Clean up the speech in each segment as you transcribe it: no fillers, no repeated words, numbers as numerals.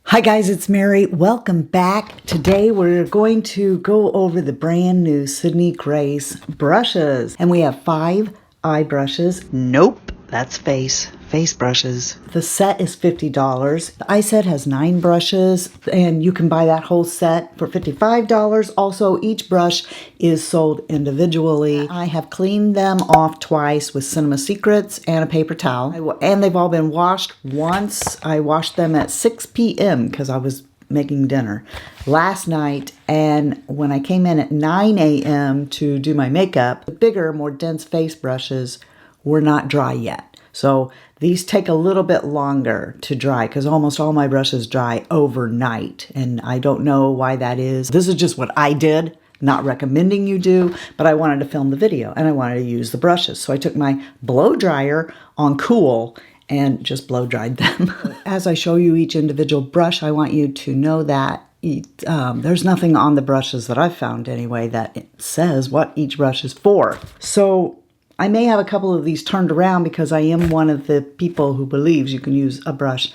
Hi guys, it's Mary. Welcome back. Today we're going to go over the brand new Sydney Grace brushes. And we have 5 eye brushes. Nope, that's face brushes. The set is $50. The eye set has 9 brushes and you can buy that whole set for $55. Also, each brush is sold individually. I have cleaned them off twice with Cinema Secrets and a paper towel. And they've all been washed once. I washed them at 6 p.m. because I was making dinner last night, and when I came in at 9 a.m. to do my makeup, the bigger, more dense face brushes were not dry yet. So these take a little bit longer to dry because almost all my brushes dry overnight, and I don't know why that is. This is just what I did. Not recommending you do, but I wanted to film the video and I wanted to use the brushes. So I took my blow dryer on cool and just blow dried them. As I show you each individual brush, I want you to know that there's nothing on the brushes that I've found anyway that it says what each brush is for. So I may have a couple of these turned around because I am one of the people who believes you can use a brush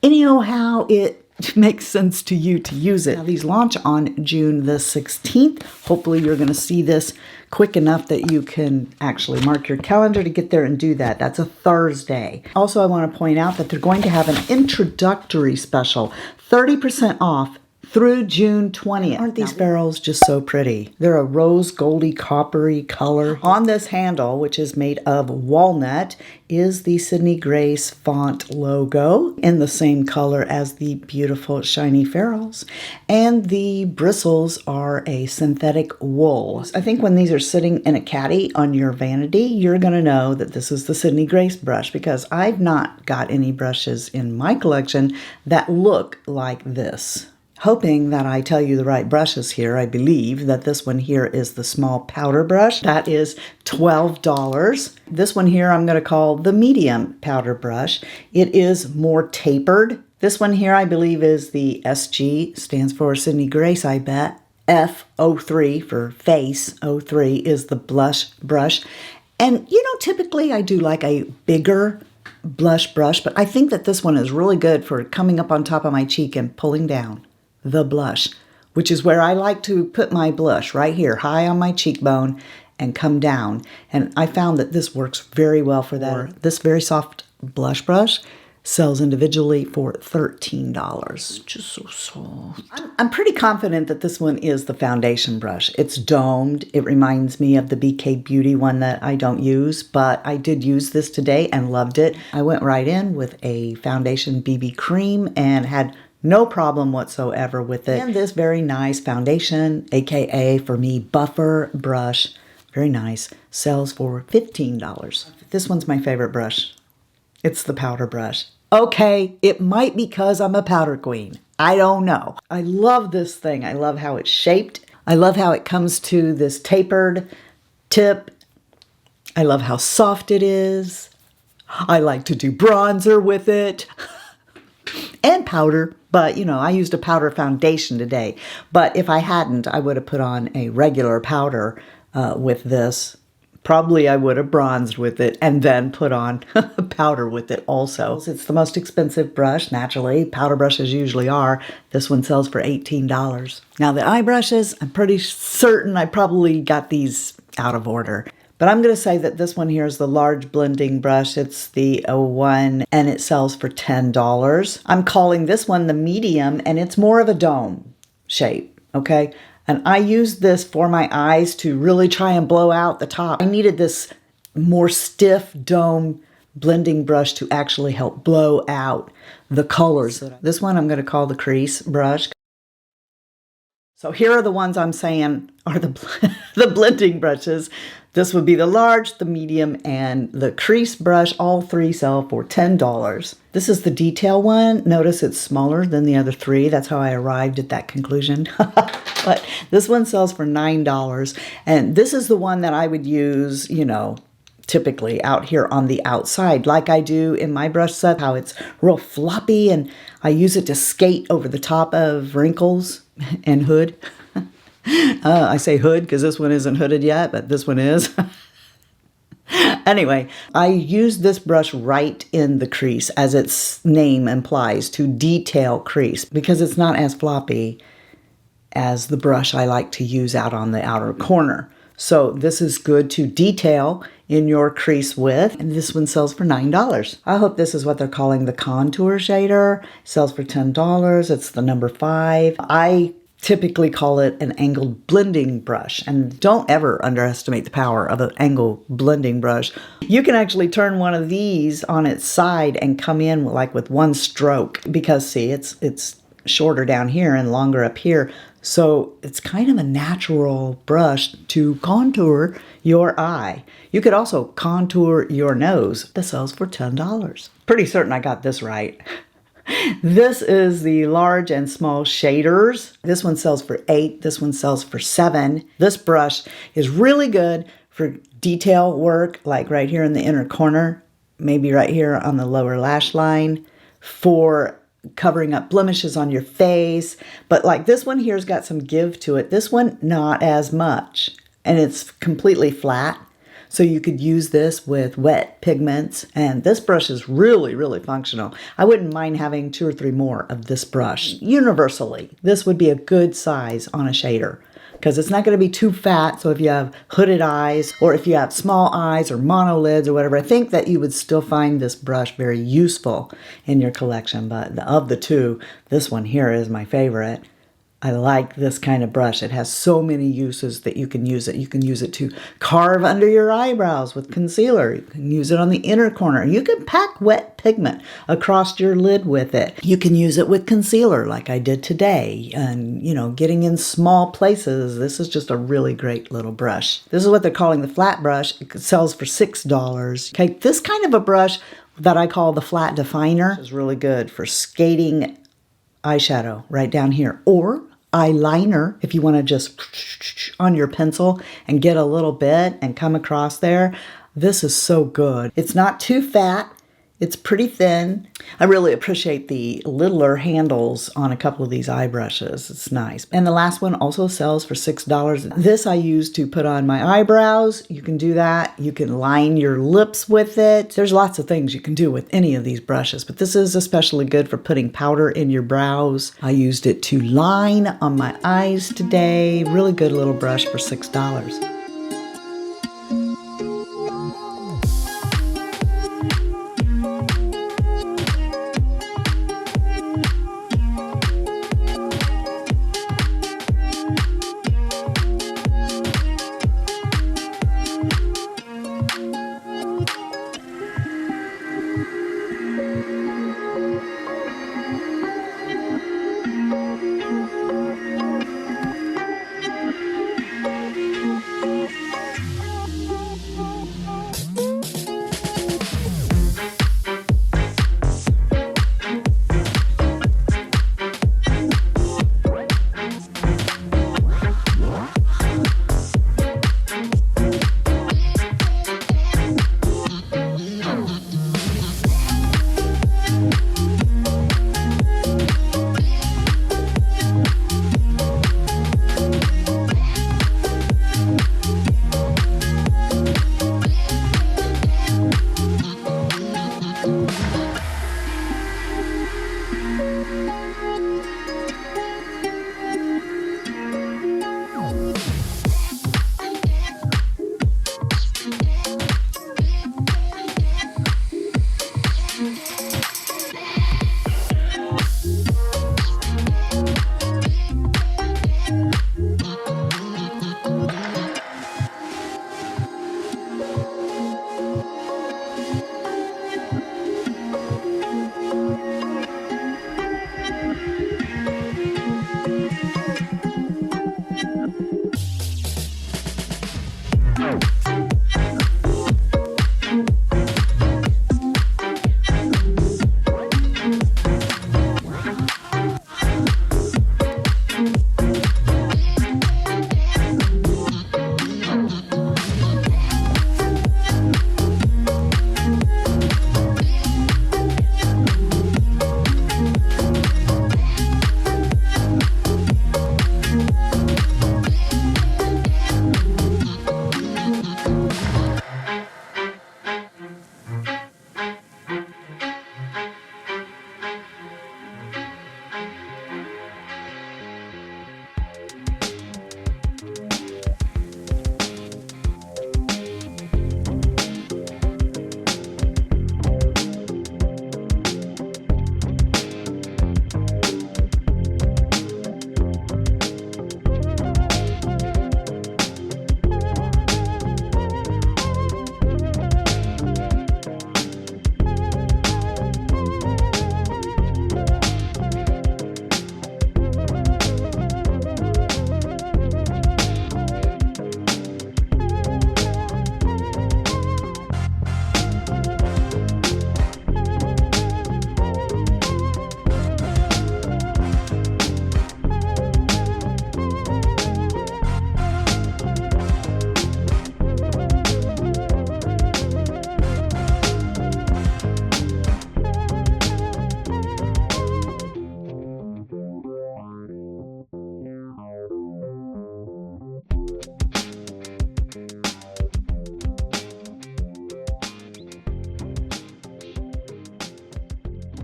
anyhow it makes sense to you to use it. Now, these launch on June the 16th. Hopefully you're going to see this quick enough that you can actually mark your calendar to get there and do that. That's a Thursday. Also, I want to point out that they're going to have an introductory special, 30% off through June 20th. Aren't these ferrules just so pretty? They're a rose goldy coppery color. On this handle, which is made of walnut, is the Sydney Grace font logo in the same color as the beautiful shiny ferrules. And the bristles are a synthetic wool. I think when these are sitting in a caddy on your vanity, you're gonna know that this is the Sydney Grace brush because I've not got any brushes in my collection that look like this. Hoping that I tell you the right brushes here, I believe that this one here is the small powder brush. That is $12. This one here I'm going to call the medium powder brush. It is more tapered. This one here I believe is the SG, stands for Sydney Grace, I bet. F03 for face, 03 is the blush brush. And you know, typically I do like a bigger blush brush, but I think that this one is really good for coming up on top of my cheek and pulling down the blush, which is where I like to put my blush, right here, high on my cheekbone and come down. And I found that this works very well for that. This very soft blush brush sells individually for $13. Just so soft. I'm pretty confident that this one is the foundation brush. It's domed. It reminds me of the BK Beauty one that I don't use, but I did use this today and loved it. I went right in with a foundation BB cream and had no problem whatsoever with it. And this very nice foundation, aka for me, buffer brush, very nice, sells for $15. This one's my favorite brush. It's the powder brush. Okay, it might be because I'm a powder queen. I don't know. I love this thing. I love how it's shaped. I love how it comes to this tapered tip. I love how soft it is. I like to do bronzer with it. And powder, but you know, I used a powder foundation today. But if I hadn't, I would have put on a regular powder with this. Probably I would have bronzed with it and then put on powder with it also. It's the most expensive brush, naturally. Powder brushes usually are. This one sells for $18. Now the eye brushes, I'm pretty certain I probably got these out of order. But I'm going to say that this one here is the large blending brush. It's the 01 and it sells for $10. I'm calling this one the medium and it's more of a dome shape, okay? And I used this for my eyes to really try and blow out the top. I needed this more stiff dome blending brush to actually help blow out the colors. This one I'm going to call the Crease brush. So here are the ones I'm saying are the blending brushes. This would be the large, the medium, and the Crease brush. All 3 sell for $10. This is the detail one. Notice it's smaller than the other 3. That's how I arrived at that conclusion. But this one sells for $9. And this is the one that I would use, you know, typically out here on the outside, like I do in my brush set, how it's real floppy, and I use it to skate over the top of wrinkles and hood. I say hood because this one isn't hooded yet, but this one is. Anyway, I use this brush right in the crease, as its name implies, to detail crease, because it's not as floppy as the brush I like to use out on the outer corner. So this is good to detail in your crease with, and this one sells for $9. I hope this is what they're calling the contour shader. It sells for $10. It's the number 5. I typically call it an angled blending brush, and don't ever underestimate the power of an angled blending brush. You can actually turn one of these on its side and come in like with one stroke, because see, it's shorter down here and longer up here. So it's kind of a natural brush to contour your eye. You could also contour your nose. This sells for $10. Pretty certain I got this right. This is the large and small shaders. This one sells for $8. This one sells for $7. This brush is really good for detail work, like right here in the inner corner, maybe right here on the lower lash line, for covering up blemishes on your face. But like this one here's got some give to it. This one, not as much. And it's completely flat. So you could use this with wet pigments. And this brush is really, really functional. I wouldn't mind having 2 or 3 more of this brush. Universally, this would be a good size on a shader, because it's not going to be too fat. So if you have hooded eyes, or if you have small eyes or monolids or whatever, I think that you would still find this brush very useful in your collection. But of the two, this one here is my favorite. I like this kind of brush. It has so many uses that you can use it. You can use it to carve under your eyebrows with concealer. You can use it on the inner corner. You can pack wet pigment across your lid with it. You can use it with concealer like I did today. And, you know, getting in small places, this is just a really great little brush. This is what they're calling the flat brush. It sells for $6. Okay, this kind of a brush that I call the flat definer is really good for skating eyeshadow right down here, or eyeliner if you want to just on your pencil and get a little bit and come across there. This is so good. It's not too fat. It's pretty thin. I really appreciate the littler handles on a couple of these eye brushes. It's nice. And the last one also sells for $6. This I use to put on my eyebrows. You can do that. You can line your lips with it. There's lots of things you can do with any of these brushes, but this is especially good for putting powder in your brows. I used it to line on my eyes today. Really good little brush for $6.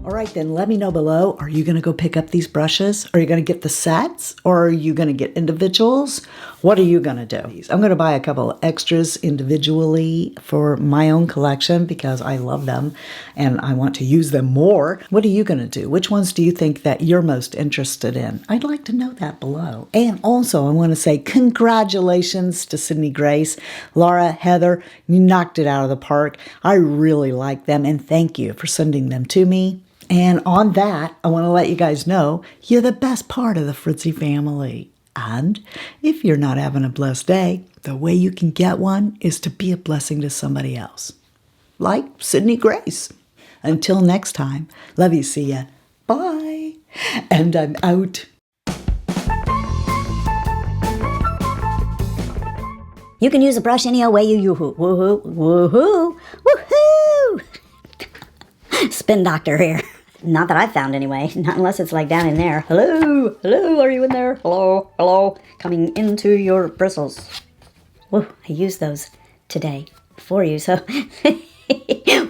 All right, then let me know below. Are you going to go pick up these brushes? Are you going to get the sets or are you going to get individuals? What are you going to do? I'm going to buy a couple of extras individually for my own collection because I love them and I want to use them more. What are you going to do? Which ones do you think that you're most interested in? I'd like to know that below. And also, I want to say congratulations to Sydney Grace, Laura, Heather. You knocked it out of the park. I really like them and thank you for sending them to me. And on that, I want to let you guys know you're the best part of the Fritzy family. And if you're not having a blessed day, the way you can get one is to be a blessing to somebody else. Like Sydney Grace. Until next time, love you, see ya. Bye. And I'm out. You can use a brush any old way you yoo-hoo. Woohoo, woohoo, woohoo! Spin doctor here. Not that I've found anyway, not unless it's like down in there. Hello, hello, are you in there? Hello, hello, coming into your bristles. Whoa, I used those today for you, so.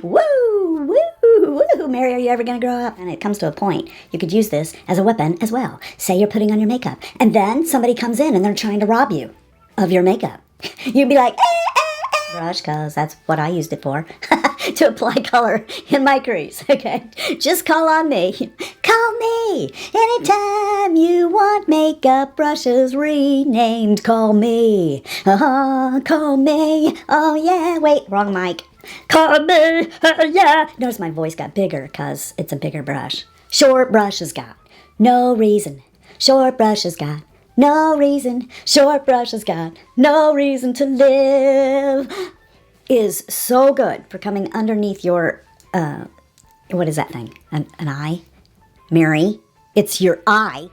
Woo, woo, woo. Mary, are you ever gonna grow up? And it comes to a point, you could use this as a weapon as well. Say you're putting on your makeup, and then somebody comes in and they're trying to rob you of your makeup. You'd be like, brush, because that's what I used it for, to apply color in my crease, okay? Just call on me. Call me anytime you want makeup brushes renamed. Call me. Call me. Oh, yeah. Wait, wrong mic. Call me. Yeah. Notice my voice got bigger because it's a bigger brush. Short brush has got no reason. Short brush has got no reason. Short brush has got no reason to live. Is so good for coming underneath your, what is that thing? An eye? Mary, it's your eye.